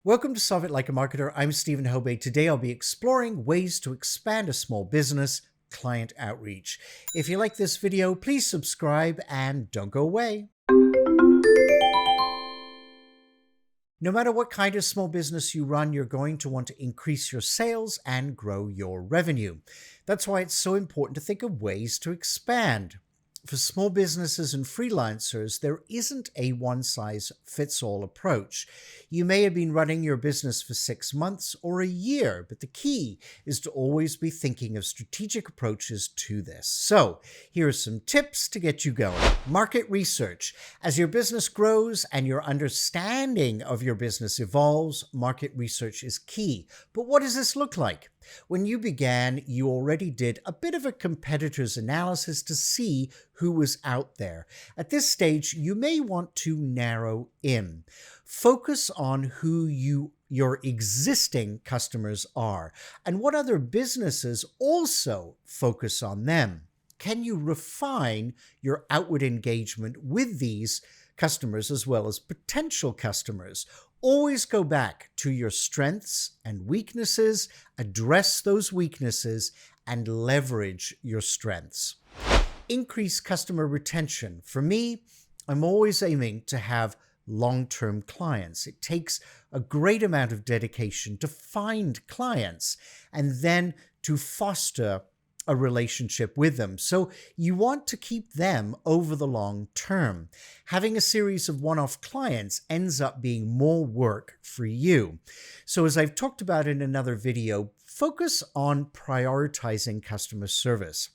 Welcome to Solve It Like a Marketer. I'm Stephen Hobay. Today I'll be exploring ways to expand a small business client outreach. If you like this video, please subscribe and don't go away. No matter what kind of small business you run, you're going to want to increase your sales and grow your revenue. That's why it's so important to think of ways to expand. For small businesses and freelancers, there isn't a one-size-fits-all approach. You may have been running your business for 6 months or a year, but the key is to always be thinking of strategic approaches to this. So, here are some tips to get you going. Market research. As your business grows and your understanding of your business evolves, market research is key. But what does this look like? When you began, you already did a bit of a competitor's analysis to see who was out there. At this stage, you may want to narrow in. Focus on who your existing customers are and what other businesses also focus on them. Can you refine your outward engagement with these customers as well as potential customers? Always go back to your strengths and weaknesses, address those weaknesses, and leverage your strengths. Increase customer retention. For me, I'm always aiming to have long-term clients. It takes a great amount of dedication to find clients and then to foster a relationship with them. So you want to keep them over the long term. Having a series of one-off clients ends up being more work for you. So as I've talked about in another video, focus on prioritizing customer service.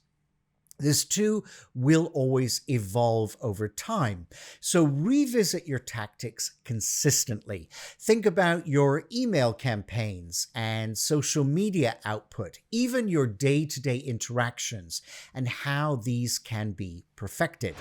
This too will always evolve over time. So revisit your tactics consistently. Think about your email campaigns and social media output, even your day-to-day interactions, and how these can be perfected.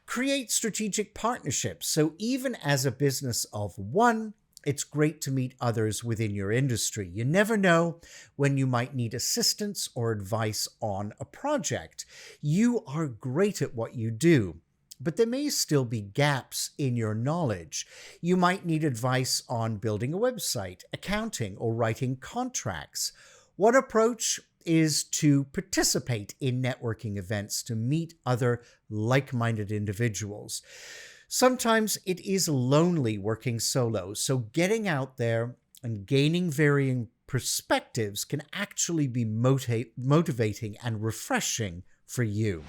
Create strategic partnerships. So even as a business of one, it's great to meet others within your industry. You never know when you might need assistance or advice on a project. You are great at what you do, but there may still be gaps in your knowledge. You might need advice on building a website, accounting, or writing contracts. One approach is to participate in networking events to meet other like-minded individuals. Sometimes it is lonely working solo, so getting out there and gaining varying perspectives can actually be motivating and refreshing for you.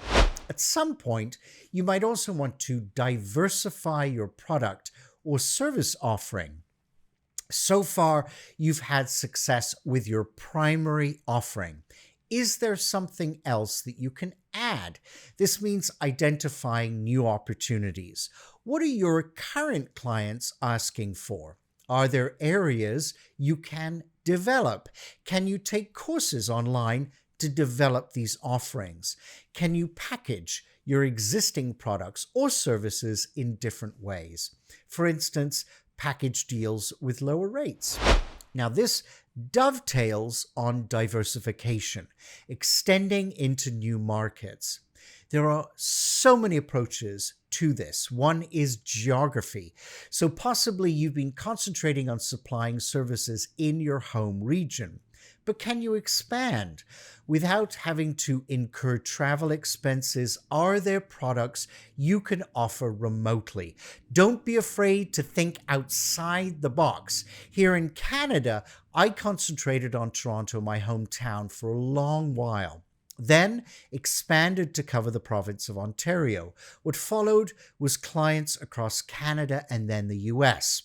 At some point, you might also want to diversify your product or service offering. So far, you've had success with your primary offering. Is there something else that you can add? This means identifying new opportunities. What are your current clients asking for? Are there areas you can develop? Can you take courses online to develop these offerings? Can you package your existing products or services in different ways? For instance, package deals with lower rates. Now, this dovetails on diversification, extending into new markets. There are so many approaches to this. One is geography. So possibly you've been concentrating on supplying services in your home region. But can you expand without having to incur travel expenses? Are there products you can offer remotely? Don't be afraid to think outside the box. Here in Canada, I concentrated on Toronto, my hometown, for a long while. Then expanded to cover the province of Ontario. What followed was clients across Canada and then the US.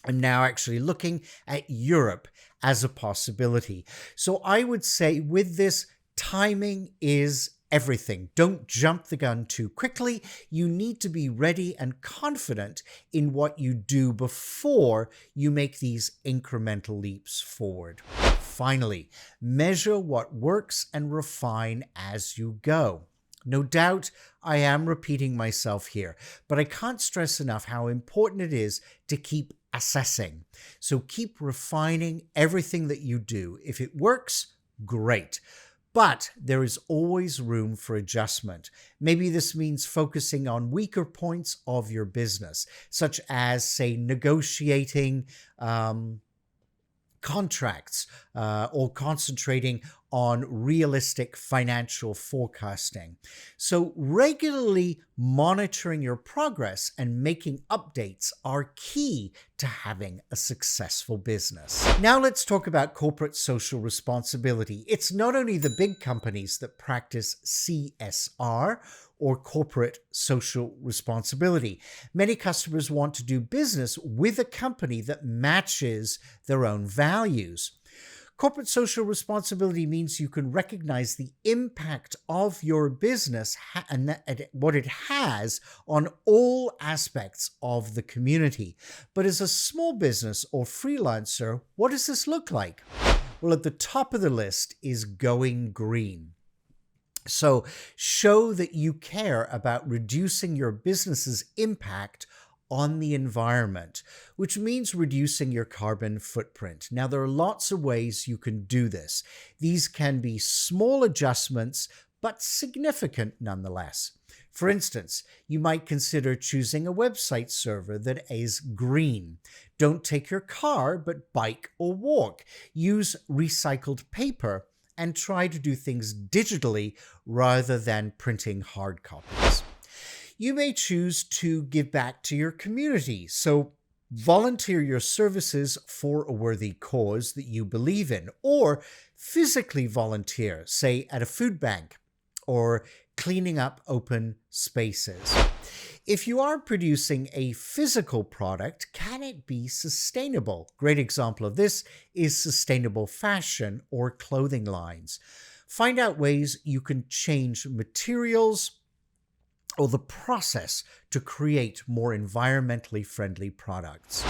I'm now actually looking at Europe as a possibility. So I would say with this, timing is everything. Don't jump the gun too quickly. You need to be ready and confident in what you do before you make these incremental leaps forward. Finally, measure what works and refine as you go. No doubt I am repeating myself here, but I can't stress enough how important it is to keep assessing. So keep refining everything that you do. If it works, great. But there is always room for adjustment. Maybe this means focusing on weaker points of your business, such as, say, negotiating contracts or concentrating on realistic financial forecasting. So regularly monitoring your progress and making updates are key to having a successful business. Now let's talk about corporate social responsibility. It's not only the big companies that practice CSR or corporate social responsibility. Many customers want to do business with a company that matches their own values. Corporate social responsibility means you can recognize the impact of your business and what it has on all aspects of the community. But as a small business or freelancer, what does this look like? Well, at the top of the list is going green. So show that you care about reducing your business's impact on the environment, which means reducing your carbon footprint. Now, there are lots of ways you can do this. These can be small adjustments, but significant nonetheless. For instance, you might consider choosing a website server that is green. Don't take your car, but bike or walk. Use recycled paper and try to do things digitally rather than printing hard copies. You may choose to give back to your community, so volunteer your services for a worthy cause that you believe in, or physically volunteer, say at a food bank, or cleaning up open spaces. If you are producing a physical product, can it be sustainable? Great example of this is sustainable fashion or clothing lines. Find out ways you can change materials or the process to create more environmentally friendly products.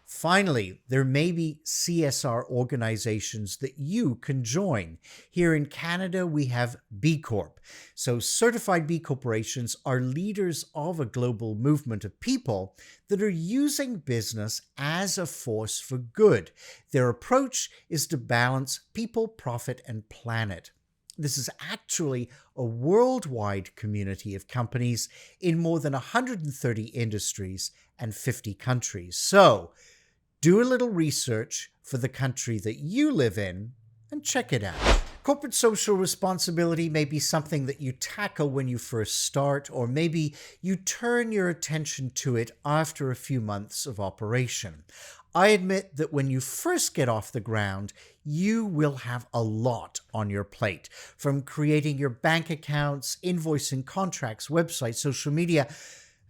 Finally, there may be CSR organizations that you can join. Here in Canada, we have B Corp. So certified B corporations are leaders of a global movement of people that are using business as a force for good. Their approach is to balance people, profit, and planet. This is actually a worldwide community of companies in more than 130 industries and 50 countries. So, do a little research for the country that you live in and check it out. Corporate social responsibility may be something that you tackle when you first start, or maybe you turn your attention to it after a few months of operation. I admit that when you first get off the ground, you will have a lot on your plate, from creating your bank accounts, invoicing contracts, websites, social media,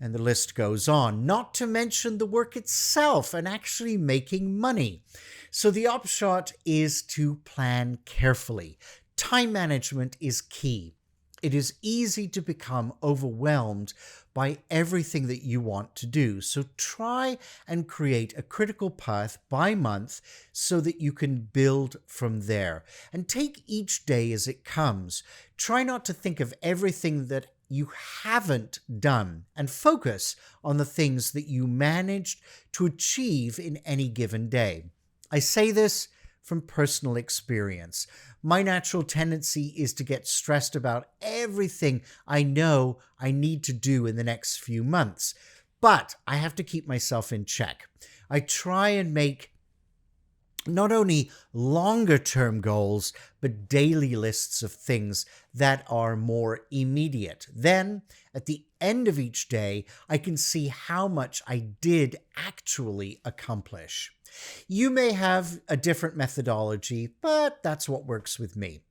and the list goes on, not to mention the work itself and actually making money. So the upshot is to plan carefully. Time management is key. It is easy to become overwhelmed by everything that you want to do. So try and create a critical path by month so that you can build from there. And take each day as it comes. Try not to think of everything that you haven't done and focus on the things that you managed to achieve in any given day. I say this from personal experience. My natural tendency is to get stressed about everything I know I need to do in the next few months, but I have to keep myself in check. I try and make not only longer-term goals, but daily lists of things that are more immediate. Then, at the end of each day, I can see how much I did actually accomplish. You may have a different methodology, but that's what works with me.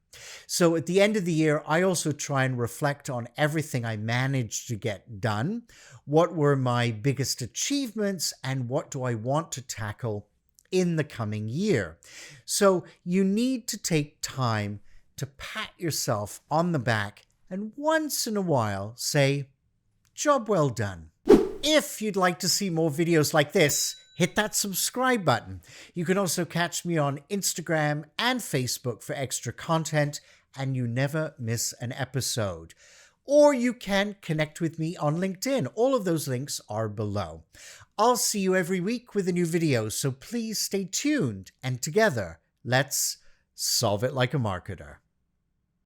So at the end of the year, I also try and reflect on everything I managed to get done. What were my biggest achievements, and what do I want to tackle in the coming year? So you need to take time to pat yourself on the back and once in a while say, "Job well done." If you'd like to see more videos like this, hit that subscribe button. You can also catch me on Instagram and Facebook for extra content, and you never miss an episode. Or you can connect with me on LinkedIn. All of those links are below. I'll see you every week with a new video, so please stay tuned, and together, let's solve it like a marketer.